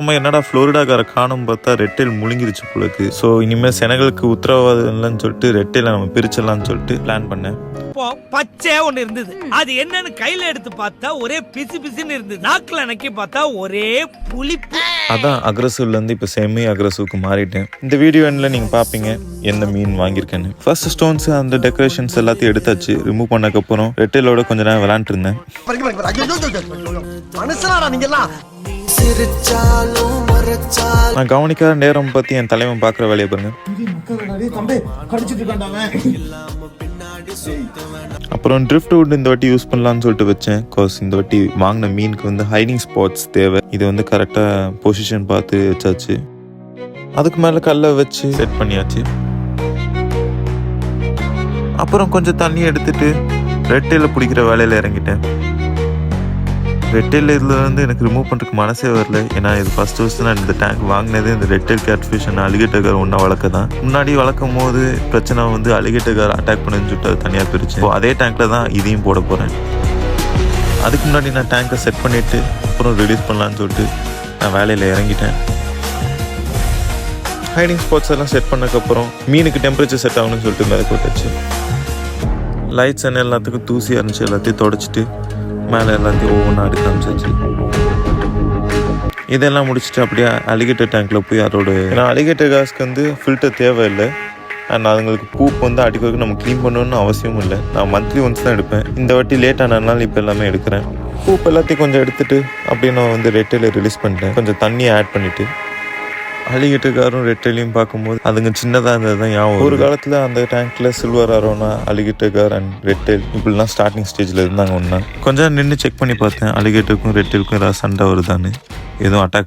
நம்ம என்னடா ஃப்ளோரிடாக்கார காணும் பார்த்தா ரெட்டைல் முழுங்கிருச்சு போலக்கு. ஸோ இனிமேல் செனகலுக்கு உத்தரவாதம் இல்லைன்னு சொல்லிட்டு ரெட்டையில நம்ம பிரிச்சிடலாம்னு சொல்லிட்டு பிளான் பண்ணேன். இப்போ பச்சையா ஒண்ணு இருந்தது, அது என்னன்னு கையில எடுத்து பார்த்தா ஒரே பிசு பிசுன்னு இருந்தது. நாக்குல நக்கி பார்த்தா ஒரே புளிப்பு. அதான் அக்ரஸிவ்ல இருந்து இப்போ செமி அக்ரஸிவ்க்கு மாறிட்டேன். இந்த வீடியோ எண்ணில் நீங்க பாப்பீங்க எந்த மீன் வாங்கியிருக்கேன்னு. ஃபர்ஸ்ட் ஸ்டோன்ஸ் அந்த டெக்கரேஷன்ஸ் எல்லாத்தையும் எடுத்தாச்சு. ரிமூவ் பண்ணக்கப்புறம் ரெட்டைலோட கொஞ்ச நேரம் விளையாண்டு இருந்தேன். நான் கவனிக்காத நேரம் பத்தி என் தலைவன் பாக்குற வேலையை பாருங்க. அப்புறம் ட்ரிஃப்ட் வுட் இந்த வாட்டி யூஸ் பண்ணலாம்னு சொல்லிட்டு வச்சேன். காஸ் இந்த வாட்டி வாங்கின மீனுக்கு வந்து ஹைடிங் ஸ்பாட்ஸ் தேவை. இது வந்து கரெக்டா பொசிஷன் பார்த்து வச்சாச்சு. அதுக்கு மேல கல்லை வச்சு செட் பண்ணியாச்சு. அப்புறம் கொஞ்சம் தண்ணி எடுத்துட்டு ரெட்டையில பிடிக்கிற வேலையில இறங்கிட்டேன். ரெட்டைல் இதில் வந்து எனக்கு ரிமூவ் பண்ணுறதுக்கு மனசே வரல. ஏன்னா இது ஃபர்ஸ்ட் நான் இந்த டேங்க் வாங்கினது இந்த ரெட்டைல் கேட்ஃபிஷ் அண்ட் அலிகேட்டர் கார் ஒன்றா வளர்க்க தான். முன்னாடி வளர்க்கும் போது பிரச்சனை வந்து அலிகேட்டர் கார் அட்டாக் பண்ணுன்னு சொல்லிட்டு அது தனியாக பிரிச்சு அதே டேங்க்கில் தான் இதையும் போட போகிறேன். அதுக்கு முன்னாடி நான் டேங்கை செட் பண்ணிவிட்டு அப்புறம் ரிலீஸ் பண்ணலான்னு சொல்லிட்டு நான் வேலையில் இறங்கிட்டேன். ஹைடிங் ஸ்பாட்ஸ் எல்லாம் செட் பண்ணக்கப்புறம் மீனுக்கு டெம்பரேச்சர் செட் ஆகணும்னு சொல்லிட்டு மேலே போட்டாச்சு. லைட்ஸ் அண்ட் எல்லாத்துக்கும் தூசியாக இருந்துச்சு. எல்லாத்தையும் தொடச்சிட்டு மேலே எல்லாத்தையும் ஒவ்வொன்றா எடுக்க ஆரம்பிச்சாச்சு. இதெல்லாம் முடிச்சுட்டு அப்படியே அலிகேட்டர் டேங்க்கில் போய் அதோட, ஏன்னா அலிகேட்டர் காஸ்க்கு வந்து ஃபில்டர் தேவையில்லை. அண்ட் அதுங்களுக்கு பூப் வந்து அடிக்கிறதுக்கு நம்ம க்ளீன் பண்ணணும்னு அவசியமும் இல்லை. நான் மந்த்லி ஒன்ஸ் தான் எடுப்பேன். இந்த வாட்டி லேட் ஆனதுனால இப்போ எல்லாமே எடுக்கிறேன். பூப் எல்லாத்தையும் கொஞ்சம் எடுத்துட்டு அப்படியே நான் வந்து ரெட்டையில் ரிலீஸ் பண்ணிட்டேன். கொஞ்சம் தண்ணியை ஆட் பண்ணிவிட்டு அலிகேட்டர்காரும் ரெட்டையிலையும் பார்க்கும்போது அதுங்க சின்னதாக இருந்தது தான் ஞாபகம். ஒரு காலத்தில் அந்த டேங்க்கில் சில்வர் அரோனா, அலிகேட்டர்கார் அண்ட் ரெட்டைல் இப்படிலாம் ஸ்டார்டிங் ஸ்டேஜில் இருந்தாங்க. ஒன்றா கொஞ்சம் நின்று செக் பண்ணி பார்த்தேன் அலிகேட்டருக்கும் ரெட்டைலுக்கும் ஏதாவது சண்டை வருதான்னு. எதுவும் அட்டாக்